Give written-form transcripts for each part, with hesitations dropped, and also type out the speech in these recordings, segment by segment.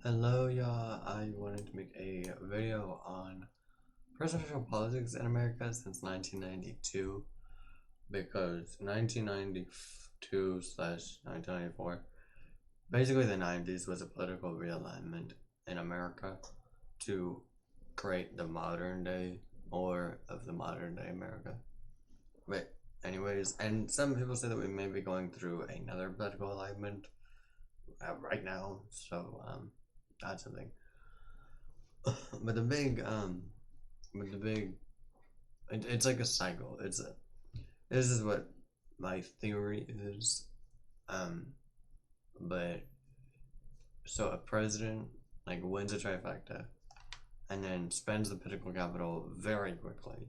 Hello, y'all. I wanted to make a video on presidential politics in America since 1992 because 1992 slash 1994, basically the 90s was a political realignment in America to create the modern day or of the modern day America. But anyways, and some people say that we may be going through another political alignment right now, so that's something. but the big but the big it's like a cycle. This is what my theory is. um but so a president like wins a trifecta and then spends the political capital very quickly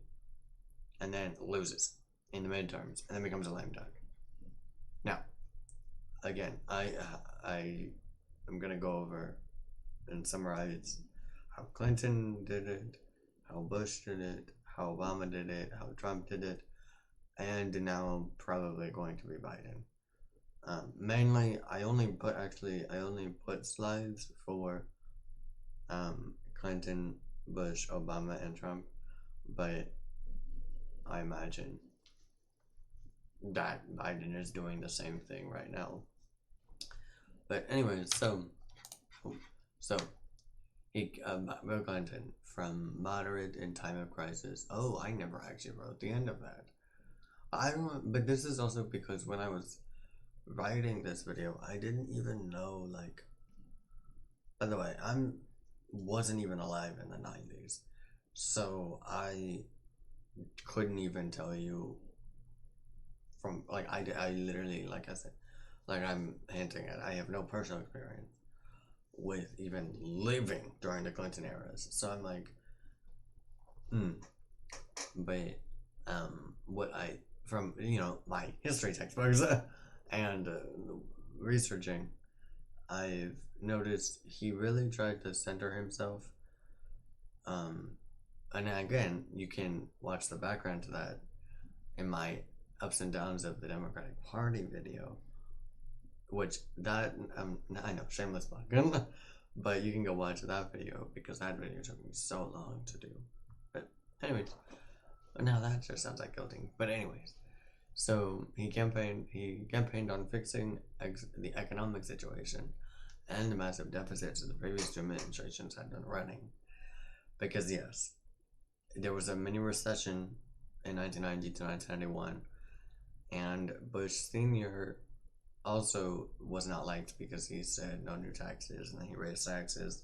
and then loses in the midterms and then becomes a lame duck. Now again, I am gonna go over and summarize how Clinton did it, how Bush did it, how Obama did it, how Trump did it, and now probably going to be Biden. Mainly, I only put slides for Clinton, Bush, Obama, and Trump, but I imagine that Biden is doing the same thing right now. But anyways, so Bill Clinton, from moderate in time of crisis. Oh, I never actually wrote the end of that. I don't, but this is also because when I was writing this video, I didn't even know, like, by the way, wasn't even alive in the 90s, so I couldn't even tell you from, like, I literally, like I said, like I'm hinting at, I have no personal experience with even living during the Clinton eras. So I'm like, but what I from my history textbooks and researching, I've noticed he really tried to center himself. And again, you can watch the background to that in my ups and downs of the Democratic Party video, which that I know, shameless plug, but you can go watch that video because that video took me so long to do. But anyways, now that just sounds like guilting. But anyways, so he campaigned on fixing the economic situation and the massive deficits that the previous two administrations had been running. Because yes, there was a mini recession in 1990 to 1991, and Bush Sr. also was not liked because he said no new taxes, and then he raised taxes,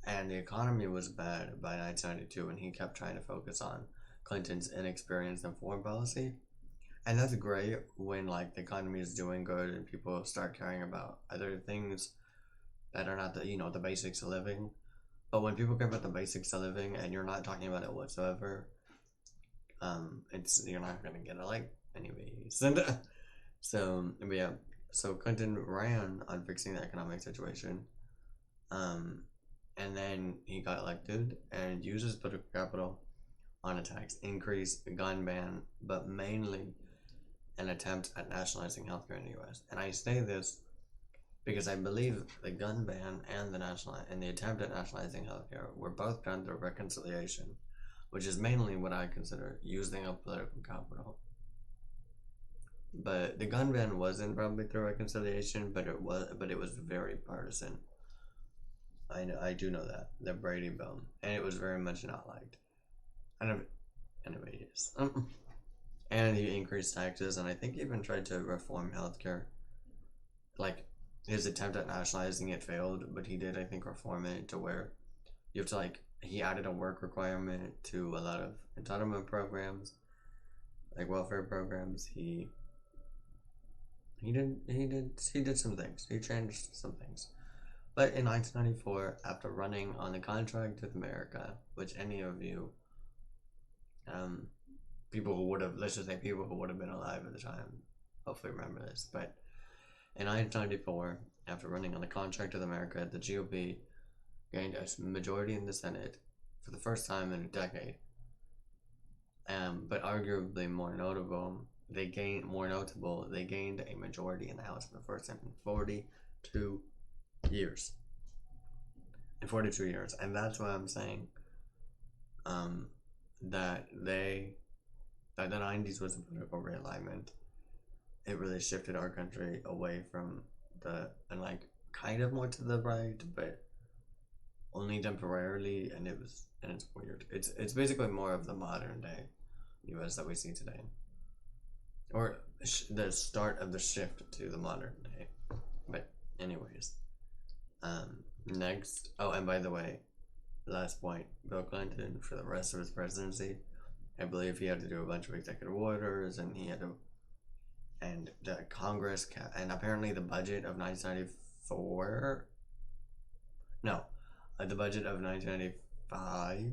and the economy was bad by 1992, and he kept trying to focus on Clinton's inexperience in foreign policy. And that's great when, like, the economy is doing good and people start caring about other things that are not the basics of living. But when people care about the basics of living and you're not talking about it whatsoever, you're not gonna get it, like, anyways. But yeah, so Clinton ran on fixing the economic situation, and then he got elected and used his political capital on a tax increase, a gun ban, but mainly an attempt at nationalizing healthcare in the U.S. And I say this because I believe the gun ban and the attempt at nationalizing healthcare were both done through reconciliation, which is mainly what I consider using of political capital. But the gun ban wasn't probably through reconciliation, but it was very partisan. I do know that the Brady Bill, and it was very much not liked. Anyways, and he increased taxes, and I think he even tried to reform healthcare. Like, his attempt at nationalizing it failed, but he did, I think, reform it to where you have to, like, he added a work requirement to a lot of entitlement programs, like welfare programs. He did some things. He changed some things. But in 1994, after running on the contract with America, which any of you, people who would have, let's just say people who would have been alive at the time, hopefully remember this, but in 1994, after running on the contract with America, the GOP gained a majority in the Senate for the first time in a decade. But arguably more notable, they gained a majority in the House for the first time in 42 years. in 42 years. And that's why I'm saying um, that that the 90s was a political realignment. It really shifted our country away from and like kind of more to the right, but only temporarily, and it's weird. It's basically more of the modern day US that we see today, or the start of the shift to the modern day. But anyways, next. Oh, and by the way, last point: Bill Clinton, for the rest of his presidency, I believe he had to do a bunch of executive orders, and he had to, and the Congress, and apparently the budget of 1994. No, the budget of 1995.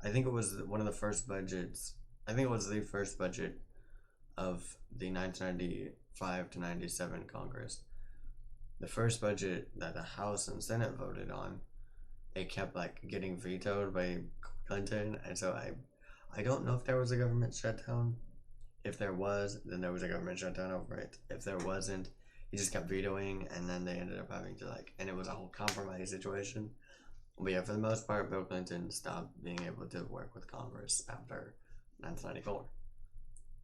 I think it was one of the first budgets. I think it was the first budget of the 1995 to 97 Congress. The first budget that the House and Senate voted on, it kept like getting vetoed by Clinton, and so I don't know if there was a government shutdown. If there was, then there was a government shutdown over it. If there wasn't, he just kept vetoing, and then they ended up having to and it was a whole compromise situation. But yeah, for the most part, Bill Clinton stopped being able to work with Congress after 1994.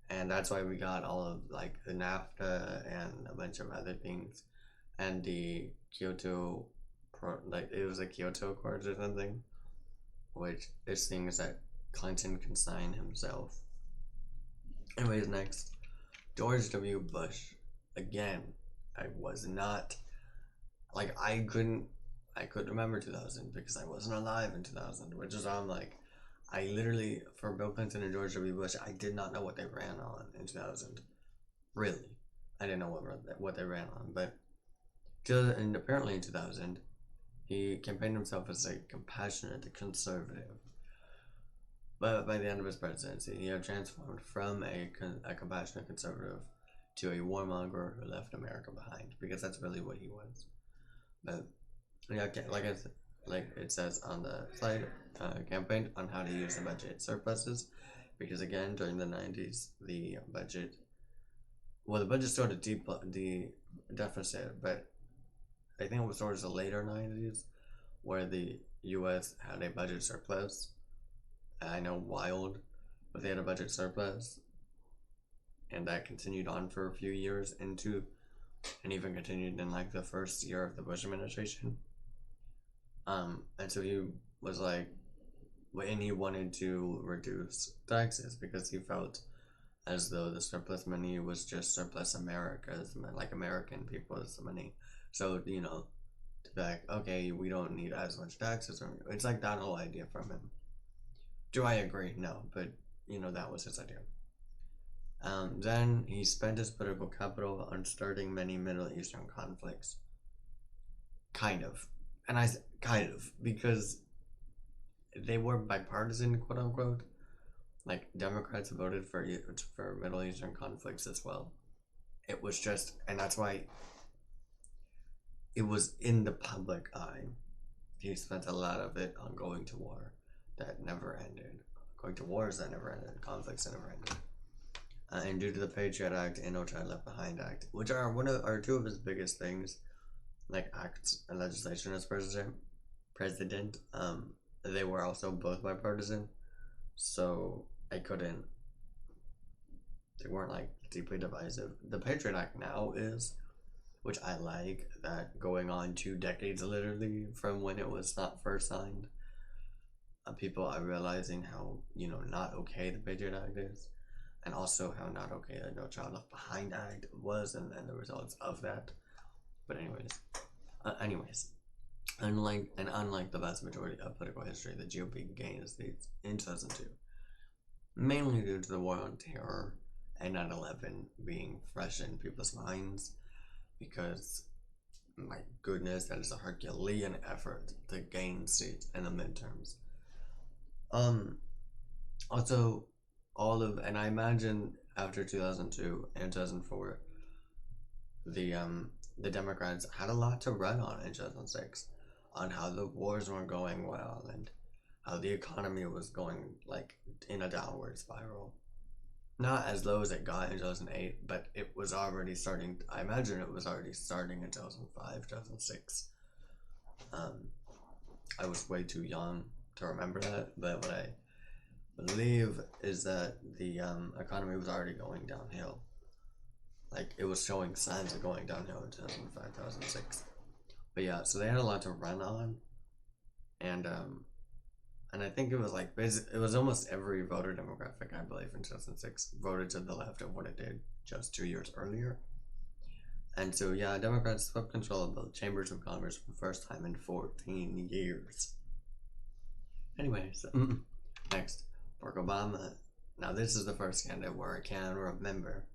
And that's why we got all of like the NAFTA and a bunch of other things, and the Kyoto, it was a Kyoto Accords or something, which is things that Clinton can sign himself. Anyways, next, George W. Bush. Again, I was not, I couldn't remember 2000 because I wasn't alive in 2000, which is why I'm like, I literally, for Bill Clinton and George W. Bush, I did not know what they ran on in 2000. Really. I didn't know what they ran on, but, and apparently in 2000, he campaigned himself as a compassionate conservative. But by the end of his presidency, he had transformed from a compassionate conservative to a warmonger who left America behind, because that's really what he was. But yeah, like it says on the slide, campaigned on how to use the budget surpluses, because again during the 90s the budget started the deficit, but I think it was towards the later 90s where the U.S. had a budget surplus. I know, wild, but they had a budget surplus, and that continued on for a few years and even continued in like the first year of the Bush administration. And so he was like, and he wanted to reduce taxes because he felt as though the surplus money was just surplus America's, like American people's money. So, to be like, okay, we don't need as much taxes. It's like that whole idea from him. Do I agree? No, but that was his idea. Then he spent his political capital on starting many Middle Eastern conflicts. Kind of. And I kind of, because they were bipartisan, quote unquote. Like, Democrats voted for Middle Eastern conflicts as well. It was just, and that's why it was in the public eye. He spent a lot of it on going to war that never ended. Going to wars that never ended. Conflicts that never ended. And due to the Patriot Act and No Child Left Behind Act, which are two of his biggest things, like acts and legislation as president, they were also both bipartisan, so they weren't like deeply divisive. The Patriot Act now is, which I like, that going on 2 decades literally from when it was not first signed. People are realizing how, not okay the Patriot Act is, and also how not okay the No Child Left Behind Act was, and the results of that. But anyways, unlike the vast majority of political history, the GOP gained seats in 2002, mainly due to the War on Terror and 9/11 being fresh in people's minds, because, my goodness, that is a Herculean effort to gain seats in the midterms. Also, and I imagine after 2002 and 2004, the Democrats had a lot to run on in 2006, on how the wars weren't going well and how the economy was going like in a downward spiral. Not as low as it got in 2008, but it was already starting. I imagine it was already starting in 2005, 2006. I was way too young to remember that, but what I believe is that the economy was already going downhill. Like, it was showing signs of going downhill in 2005, 2006. But yeah, so they had a lot to run on, and I think it was like it was almost every voter demographic, I believe, in 2006 voted to the left of what it did just 2 years earlier. And so yeah, Democrats swept control of the chambers of Congress for the first time in 14 years. Anyways, next, Barack Obama. Now this is the first candidate where I can remember,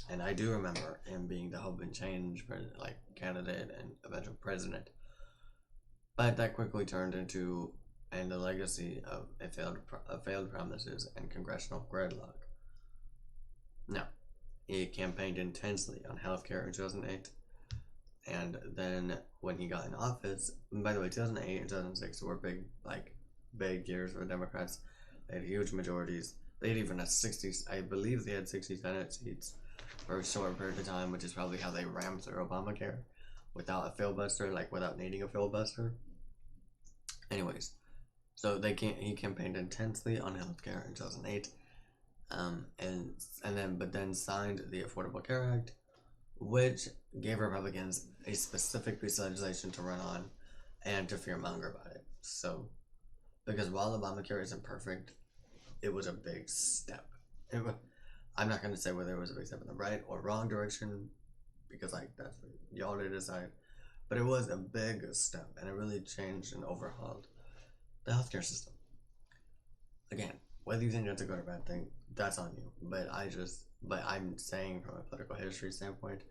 and I do remember him being the hope and change candidate and eventual president. But that quickly turned into the legacy of failed promises and congressional gridlock. Now, he campaigned intensely on healthcare in 2008, and then when he got in office, by the way, 2008 and 2006 were big years for the Democrats. They had huge majorities. They had even 60, I believe they had 60 Senate seats for a short period of time, which is probably how they rammed through Obamacare without a filibuster, without needing a filibuster. Anyways, so he campaigned intensely on healthcare in 2008, but then signed the Affordable Care Act, which gave Republicans a specific piece of legislation to run on and to fearmonger about it. So, because while Obamacare isn't perfect, it was a big step. I'm not going to say whether it was a big step in the right or wrong direction, because that's for y'all to decide. But it was a big step, and it really changed and overhauled the healthcare system. Again, whether you think that's a good or bad thing, that's on you. But I'm saying from a political history standpoint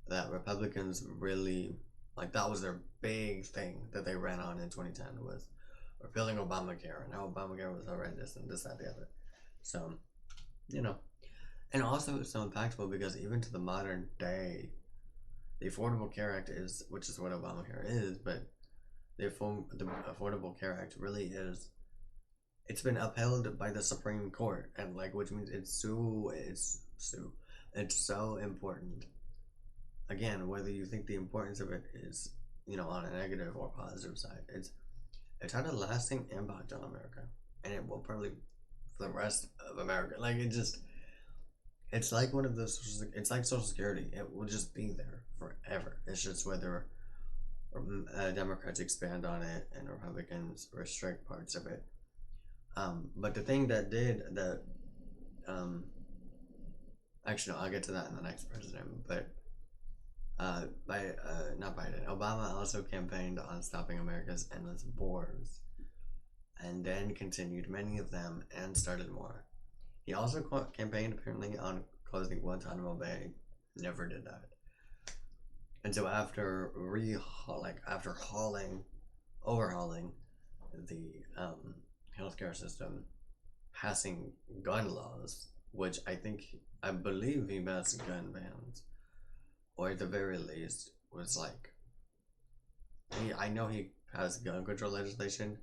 that Republicans really, that was their big thing that they ran on in 2010 was repealing Obamacare, and how Obamacare was horrendous and this, that, the other. So, and also it's so impactful because even to the modern day, the Affordable Care Act which is what Obamacare is, but the Affordable Care Act really is, it's been upheld by the Supreme Court, and which means it's so important. Again, whether you think the importance of it is, on a negative or positive side, it's had a lasting impact on America, and it will probably for the rest of America. It's like one of those. It's like Social Security. It will just be there forever. It's just whether Democrats expand on it and Republicans restrict parts of it. But the thing that actually, no, I'll get to that in the next president. But not Biden. Obama also campaigned on stopping America's endless wars, and then continued many of them and started more. He also campaigned apparently on closing Guantanamo Bay. Never did that. And so after overhauling the healthcare system, passing gun laws, which I believe he passed gun bans, or at the very least was I know he passed gun control legislation.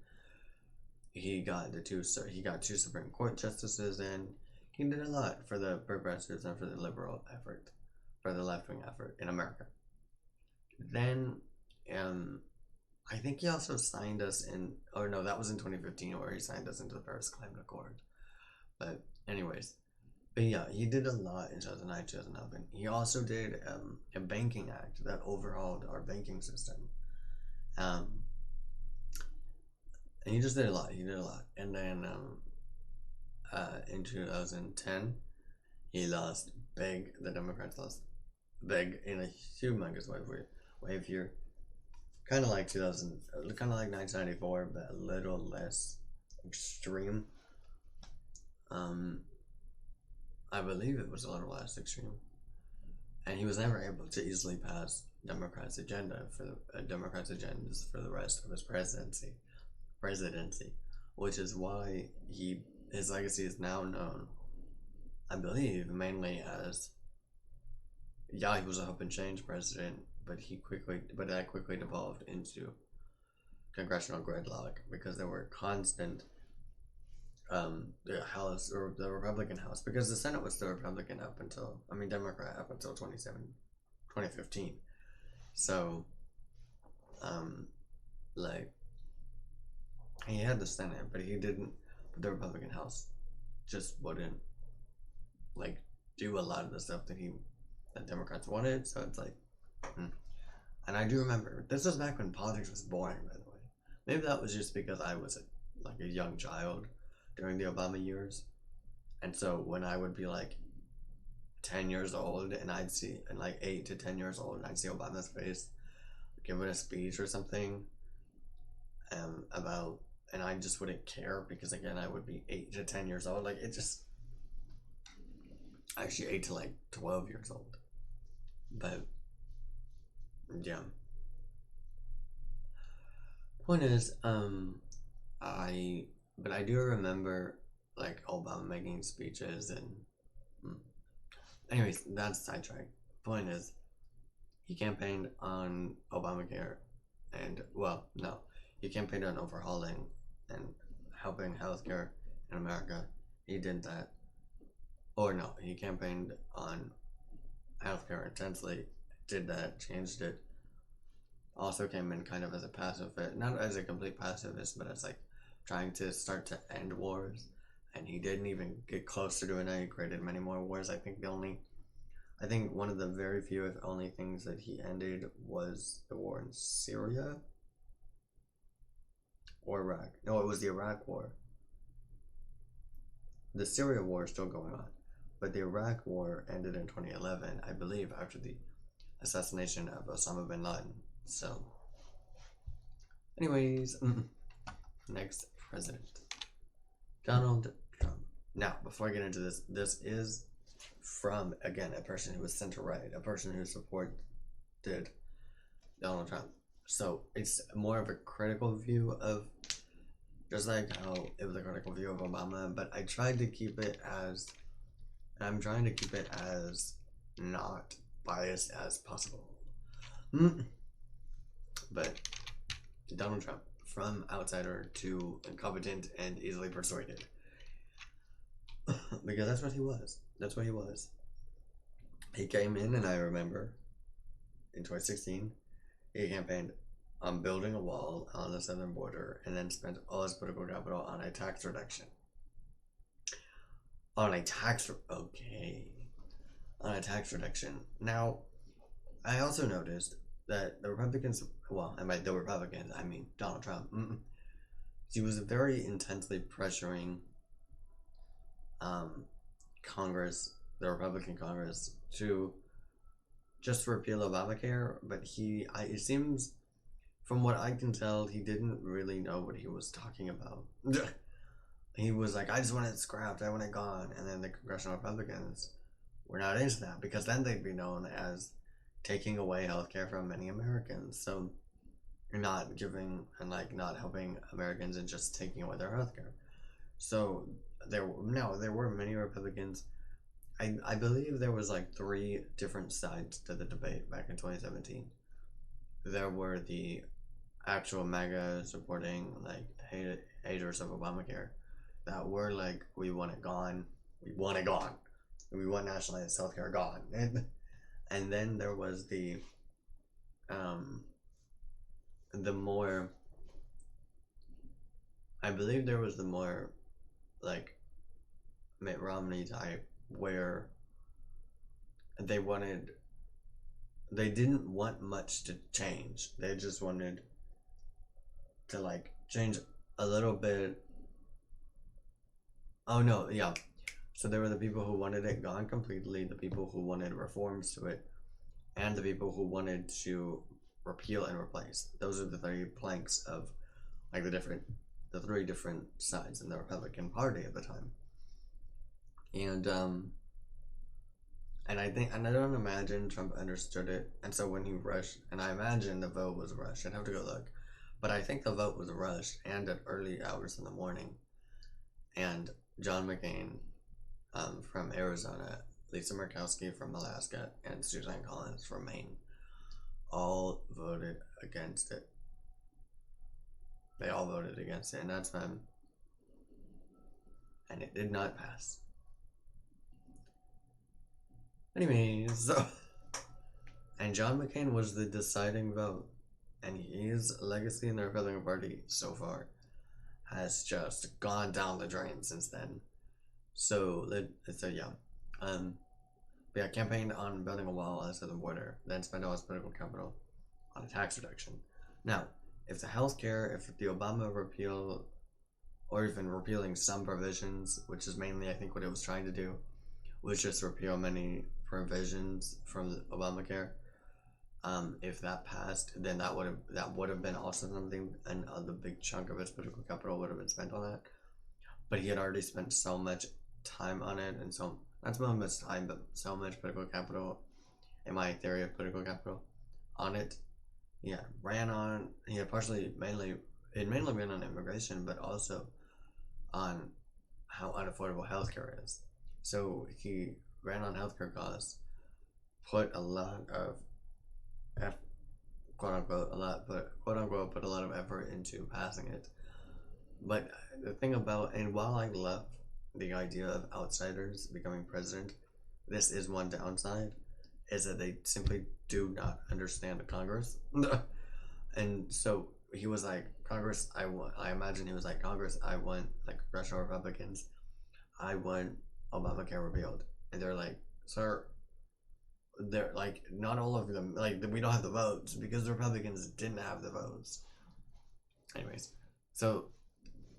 He got two Supreme Court justices in. He did a lot for the progressives and for the liberal effort, for the left-wing effort in America. Then, I think he also signed us in, oh no, that was in 2015 where he signed us into the Paris Climate Accord. But anyways, yeah, he did a lot in 2009, 2011. He also did a banking act that overhauled our banking system. And he just did a lot. And then in 2010, he lost big. The Democrats lost big in a humongous wave here. Kind of like 1994, but a little less extreme. I believe it was a little less extreme. And he was never able to easily pass Democrats' agendas for the rest of his presidency, which is why his legacy is now known, I believe, mainly as, he was a hope and change president, but that quickly devolved into congressional gridlock because there were constant the House or the Republican House, because the Senate was still Republican Democrat up until 2015. So Like, he had the Senate, but he didn't. But the Republican House just wouldn't like do a lot of the stuff that Democrats wanted. So it's like, hmm. And I do remember this was back when politics was boring. By the way, maybe that was just because I was like a young child during the Obama years, and so when I would be like 10 years old and I'd see, and like 8 to 10 years old, and I'd see Obama's face giving a speech or something about, and I just wouldn't care because again I would be 8 to 10 years old. Like it just actually 8 to like 12 years old. But yeah, point is, I but I do remember like Obama making speeches and hmm. Anyways, that's sidetrack. Point is, he campaigned on Obamacare, and well, no, he campaigned on overhauling and helping healthcare in America. He did that, or no, he campaigned on healthcare intensely. Did that, changed it. Also came in kind of as a pacifist, not as a complete pacifist, but as like trying to start to end wars. And he didn't even get close to doing it. He created many more wars. I think one of the very few, if only, things that he ended was the war in Syria or Iraq. No, it was the Iraq War. The Syria War is still going on, but the Iraq War ended in 2011, I believe, after the assassination of Osama bin Laden. So, anyways, next president, Donald Trump. Now, before I get into this, this is from, again, a person who was center-right, a person who supported Donald Trump. So it's more of a critical view of, just like how it was a critical view of Obama, but I tried to keep it as, I'm trying to keep it as not biased as possible. But Donald Trump, from outsider to incompetent and easily persuaded. Because that's what he was. That's what he was. He came in, and I remember in 2016, he campaigned on building a wall on the southern border and then spent all his political capital on a tax reduction. On a tax reduction. Now, I also noticed that the Republicans, well, and by the Republicans, I mean Donald Trump, he was very intensely pressuring Congress, the Republican Congress, to just repeal Obamacare, but it seems, from what I can tell, he didn't really know what he was talking about. He was like, I just want it scrapped, I want it gone, and then the Congressional Republicans were not into that, because then they'd be known as taking away healthcare from many Americans, so you're not giving, and like not helping Americans and just taking away their healthcare. So there were many Republicans. I believe there was like 3 different sides to the debate back in 2017. There were the actual MAGA supporting, like, haters of Obamacare that were like, we want it gone, we want it gone, we want nationalized healthcare gone. And then there was the more, I believe there was the more like Mitt Romney type, where they didn't want much to change. They just wanted to like change a little bit. Oh no, yeah. So there were the people who wanted it gone completely, the people who wanted reforms to it, and the people who wanted to repeal and replace. Those are the 3 planks of like the 3 different sides in the Republican Party at the time. And I think, and I don't imagine Trump understood it, and so when he rushed, and I imagine the vote was rushed, I'd have to go look, but I think the vote was rushed, and at early hours in the morning, and John McCain from Arizona, Lisa Murkowski from Alaska, and Suzanne Collins from Maine all voted against it. They all voted against it, and that's them, and it did not pass. Anyways, so, and John McCain was the deciding vote. and his legacy in the Republican Party so far has just gone down the drain since then. So yeah, um, yeah, campaigned on building a wall on the southern border, then spent all his political capital on a tax reduction. Now, if the Obama repeal, or even repealing some provisions, which is mainly I think what it was trying to do, was just repeal many provisions from Obamacare. If that passed, then that would have been also something, and the big chunk of his political capital would have been spent on that. But he had already spent so much time on it, and so not so much time, but so much political capital, in my theory of political capital, on it. He had mainly been on immigration, but also on how unaffordable healthcare is. So he ran on healthcare costs, put a lot of quote unquote put a lot of effort into passing it. But the thing about, and while I love the idea of outsiders becoming president, this is one downside, is that they simply do not understand the Congress. And so he was like, Congress, I imagine he was like, Congress, I want, like, congressional Republicans, I want Obamacare repealed. And they're like, sir, they're like, not all of them, like, we don't have the votes because the Republicans didn't have the votes. Anyways, so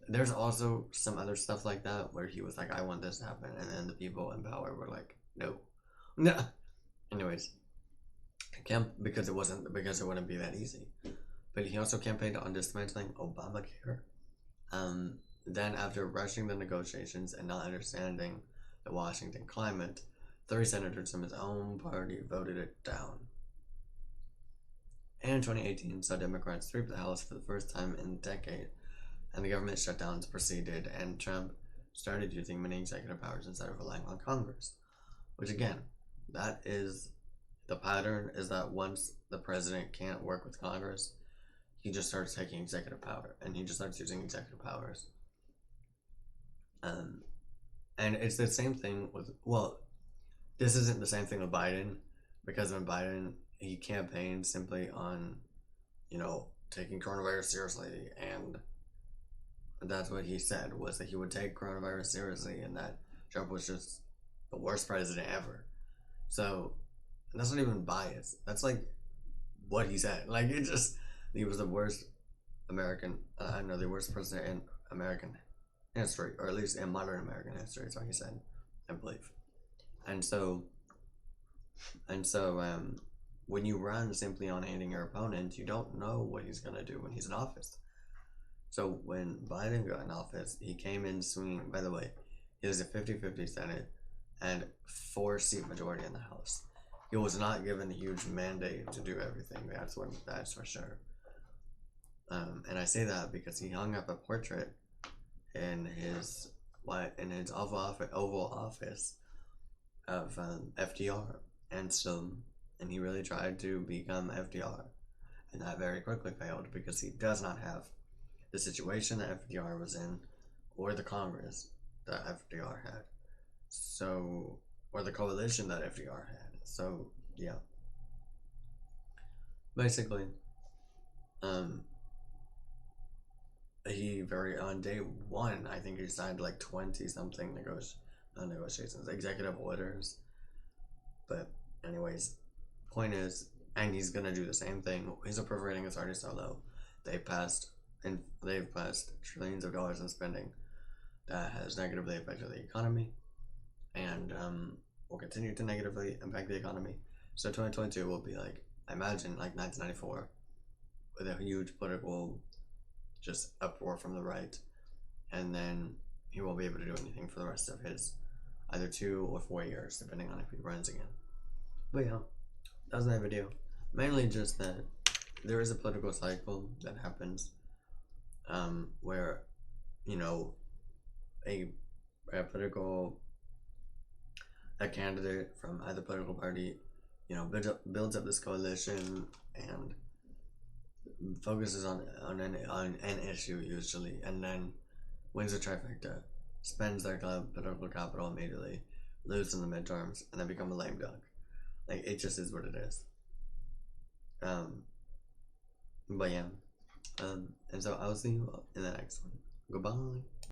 there's also some other stuff like that where he was like, I want this to happen, and then the people in power were like, no. Anyways, because it wouldn't be that easy. But he also campaigned on dismantling Obamacare. Then, after rushing the negotiations and not understanding the Washington climate, 3 senators from his own party voted it down. And in 2018 saw Democrats sweep the House for the first time in a decade, and the government shutdowns proceeded, and Trump started using many executive powers instead of relying on Congress. Which, again, that is the pattern, is that once the president can't work with Congress, he just starts taking executive power, and he just starts using executive powers. And it's the same thing with, well, this isn't the same thing with Biden, because when Biden, he campaigned simply on, taking coronavirus seriously, and that's what he said, was that he would take coronavirus seriously, and that Trump was just the worst president ever. So, that's not even bias. That's like what he said. Like, he was the worst the worst president in American history, or at least in modern American history, is what he said, I believe. And so, when you run simply on hating your opponent, you don't know what he's going to do when he's in office. So when Biden got in office, he came in swinging, by the way, he was a 50-50 Senate and 4-seat majority in the House. He was not given a huge mandate to do everything, that's for sure. And I say that because he hung up a portrait in his Oval Office of FDR, and he really tried to become FDR, and that very quickly failed because he does not have the situation that FDR was in, or the Congress that FDR had, or the coalition that FDR had. So yeah, basically, on day one, I think he signed like 20 something executive orders. But anyways, point is, and he's gonna do the same thing. His approval rating is already so low. They've passed trillions of dollars in spending that has negatively affected the economy, and will continue to negatively impact the economy. So 2022 will be like, I imagine, like 1994, with a huge political just uproar from the right, and then he won't be able to do anything for the rest of his either 2 or 4 years, depending on if he runs again. But yeah, that was my video. Mainly just that there is a political cycle that happens, where, a candidate from either political party, builds up this coalition and focuses on an issue usually, and then wins a trifecta, spends their political capital immediately, loses in the midterms, and then become a lame duck. Like, it just is what it is. But yeah, and so I'll see you in the next one. Goodbye.